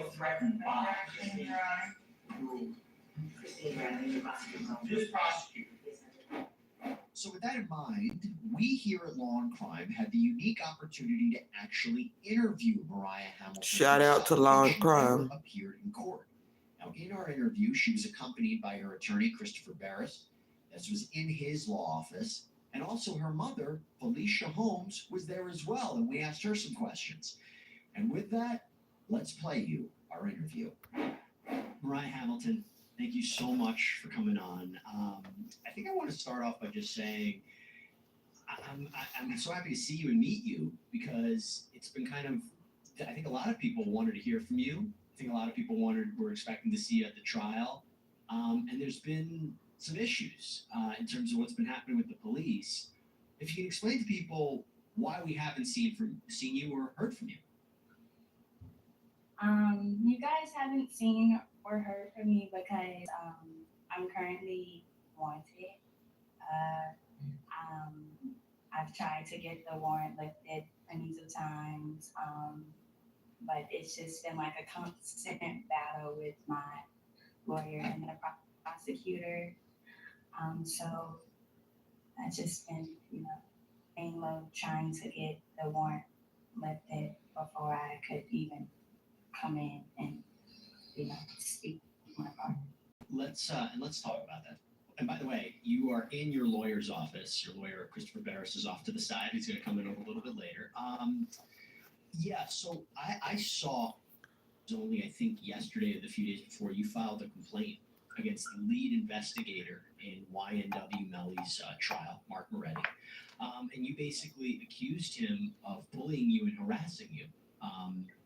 feel threatened by this prosecutor. So with that in mind, we here at Law and Crime had the unique opportunity to actually interview Mariah Hamilton. Shout out to Law and Crime. Appeared in court. Now, in our interview, she was accompanied by her attorney, Christopher Barris. This was in his law office. And also her mother, Felicia Holmes, was there as well. And we asked her some questions. And with that, let's play you our interview. Mariah Hamilton, thank you so much for coming on. I think I want to start off by just saying I'm so happy to see you and meet you because it's been kind of, I think a lot of people wanted to hear from you. I think a lot of people were expecting to see you at the trial. And there's been some issues in terms of what's been happening with the police. If you can explain to people why we haven't seen you or heard from you. You guys haven't seen or heard from me because I'm currently wanted. I've tried to get the warrant lifted plenty of times, but it's just been like a constant battle with my lawyer and the prosecutor. So I've just been, aim of trying to get the warrant lifted before I could even come in and, speak my part. Let's talk about that. And by the way, you are in your lawyer's office. Your lawyer, Christopher Barris, is off to the side. He's going to come in a little bit later. So I saw only, I think, yesterday or the few days before, you filed a complaint against the lead investigator in YNW Melly's trial, Mark Moretti. And you basically accused him of bullying you and harassing you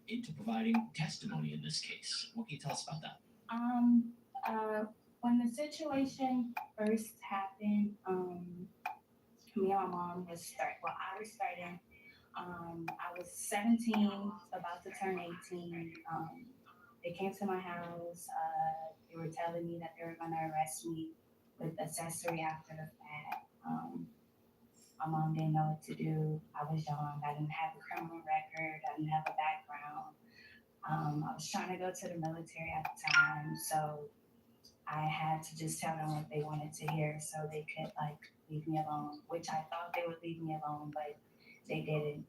into providing testimony in this case. What can you tell us about that? When the situation first happened, me and my mom I was starting. I was 17, about to turn 18. They came to my house. They were telling me that they were going to arrest me with accessory after the fact. My mom didn't know what to do. I was young. I didn't have a criminal record. I didn't have a background. I was trying to go to the military at the time, so I had to just tell them what they wanted to hear so they could leave me alone, which I thought they would leave me alone, but they didn't.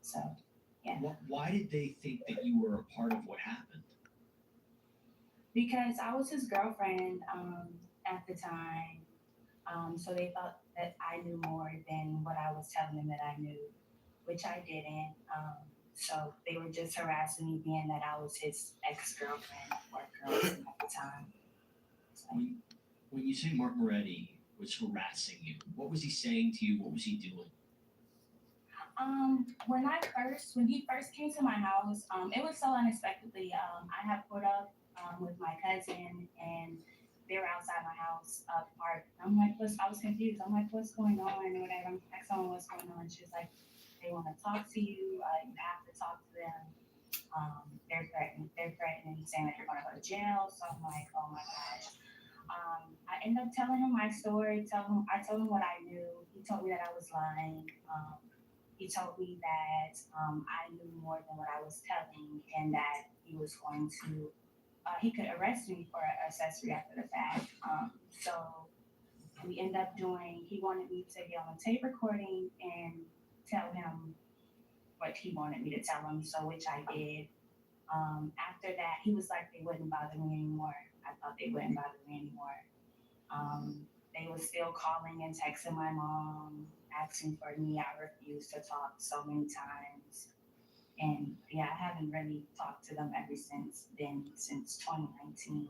So, yeah. Why did they think that you were a part of what happened? Because I was his girlfriend at the time. So they thought that I knew more than what I was telling them that I knew, which I didn't. So they were just harassing me, being that I was his ex-girlfriend or girlfriend at the time. So. When you say Mark Moretti was harassing you, what was he saying to you? What was he doing? When he first came to my house, it was so unexpectedly. I had put up with my cousin, and they were outside my house, parked. I'm like, I was confused. I'm like, what's going on? Or whatever. I'm like, someone, what's going on? She was like, they want to talk to you. You have to talk to them. They're threatening, saying that you're going to go to jail. So I'm like, oh my gosh. I ended up telling him my story. I told him what I knew. He told me that I was lying. He told me that I knew more than what I was telling, and that he was going to, he could arrest me for accessory after the fact. So we ended up he wanted me to get on a tape recording and tell him what he wanted me to tell him, so which I did. After that, he was like, they wouldn't bother me anymore. I thought they wouldn't bother me anymore. They were still calling and texting my mom, asking for me. I refused to talk so many times. And yeah, I haven't really talked to them ever since then, since 2019.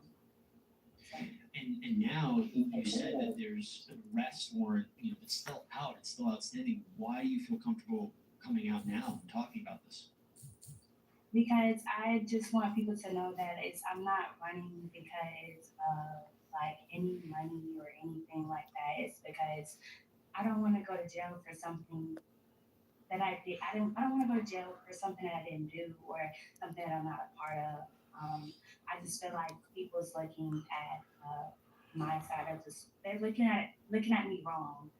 So. And now you said that there's an arrest warrant, it's still out, it's still outstanding. Why do you feel comfortable coming out now and talking about this? Because I just want people to know that I'm not running because of any money or anything like that. It's because I don't want to go to jail for something that I did. I don't want to go to jail for something that I didn't do or something that I'm not a part of. I just feel like people's looking at my side of this. They're looking at me wrong,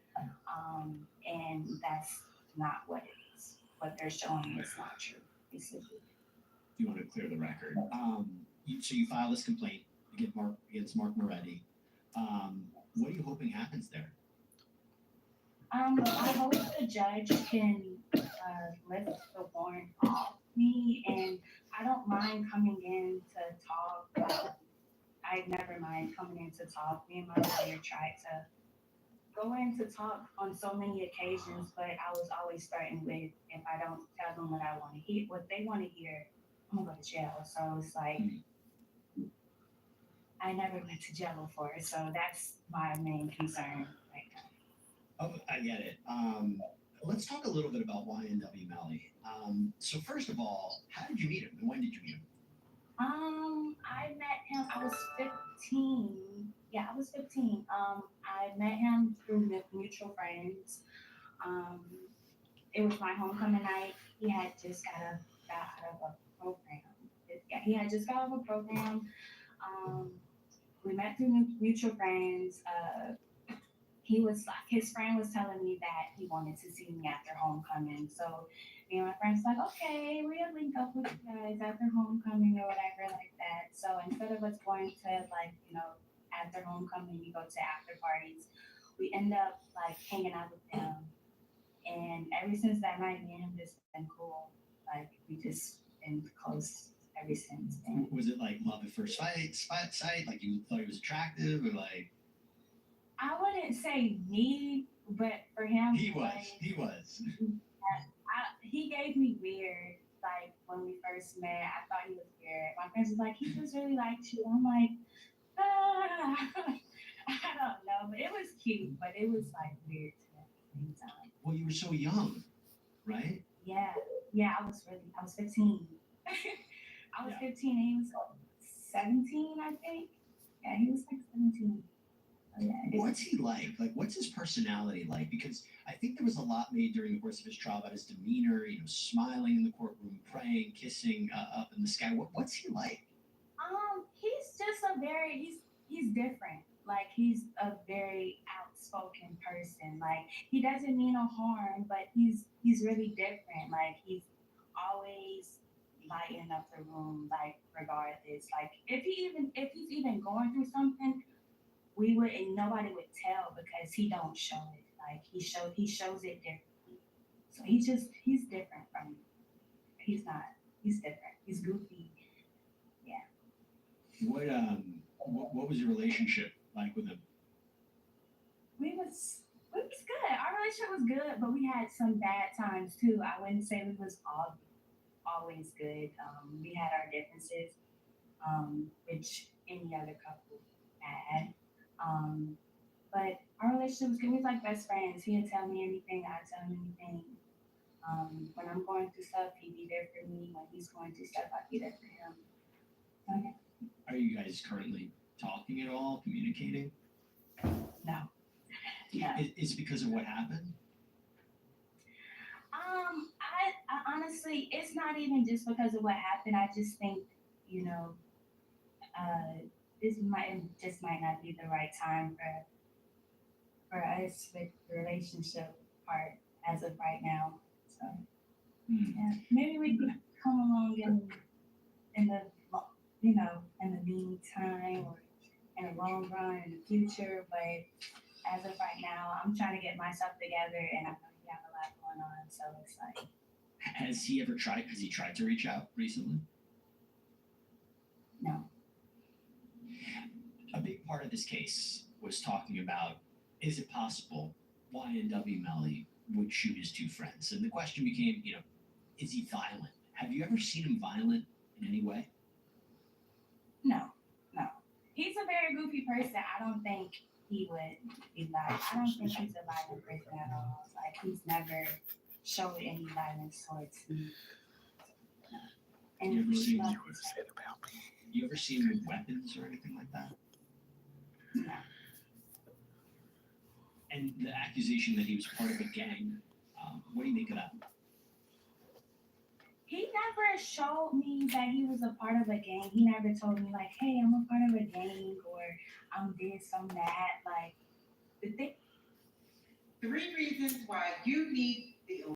and that's not what it is. What they're showing is not true, basically. You want to clear the record. So you file this complaint against Mark Moretti. What are you hoping happens there? I hope the judge can lift the warrant off me, and I don't mind coming in to talk. I never mind coming in to talk. Me and my lawyer tried to go in to talk on so many occasions, but I was always threatened with, if I don't tell them what I want to hear, what they want to hear, I'm gonna go to jail. So it's like I never went to jail before, so that's my main concern right now. Oh, I get it. Let's talk a little bit about YNW Melly. So first of all, how did you meet him and when did you meet him? I met him. I was 15. Yeah, I was 15. I met him through mutual friends. Um, it was my homecoming night. He had just got out of a program. Yeah, he had just got out of a program. We met through mutual friends. He was like, his friend was telling me that he wanted to see me after homecoming. So me and my friends like, okay, we'll link up with you guys after homecoming or whatever like that. So instead of us going to like, after homecoming, we go to after parties. We end up like hanging out with them. And ever since that night, me and him just been cool. Like we just been close ever since. And Was it like love at first sight? Like you thought he was attractive or like? I wouldn't say me, but for him, He was. He gave me weird. Like when we first met, I thought he was weird. My friends was like, he just really liked you. I'm like, I don't know, but it was cute, but it was like weird to me at the same time. Well, you were so young, right? Yeah, I was 15. I was 15 and he was 17, I think. Yeah, he was like 17. Oh, yeah. What's he like? Like, what's his personality like? Because I think there was a lot made during the course of his trial about his demeanor, smiling in the courtroom, praying, kissing up in the sky. What's he like? He's just he's different. Like he's a very outspoken person. Like he doesn't mean no harm, but he's really different. Like he's always lighting up the room, like regardless. Like if he's even going through something, nobody would tell because he don't show it. Like he shows it differently. So he's different from me. He's different. He's goofy. Yeah. What was your relationship like with him? We was good. Our relationship was good, but we had some bad times too. I wouldn't say we was always good. We had our differences, which any other couple had. But our relationship was good. We was like best friends. He'd tell me anything, I'd tell him anything. When I'm going through stuff, he'd be there for me. When he's going through stuff, I'd be there for him. Okay. Are you guys currently talking at all, communicating? No. Yeah. Is it because of what happened? I honestly, it's not even just because of what happened. I just think, this might not be the right time for us with the relationship part as of right now. So yeah, maybe we could come along in the in the meantime or in the long run in the future. But as of right now, I'm trying to get myself together, and I know he have a lot going on. So it's like. Has he tried to reach out recently? No. A big part of this case was talking about, is it possible YNW Melly would shoot his two friends? And the question became, is he violent? Have you ever seen him violent in any way? No. He's a very goofy person. I don't think he would be violent. I don't think he's a violent person at all. Like he's never showed any violence towards me. And You ever seen him with weapons or anything like that? No. And the accusation that he was part of a gang, what do you make of that? He never showed me that he was a part of a gang. He never told me like, hey, I'm a part of a gang or I'm this, I'm that. Like, 3 reasons why you need the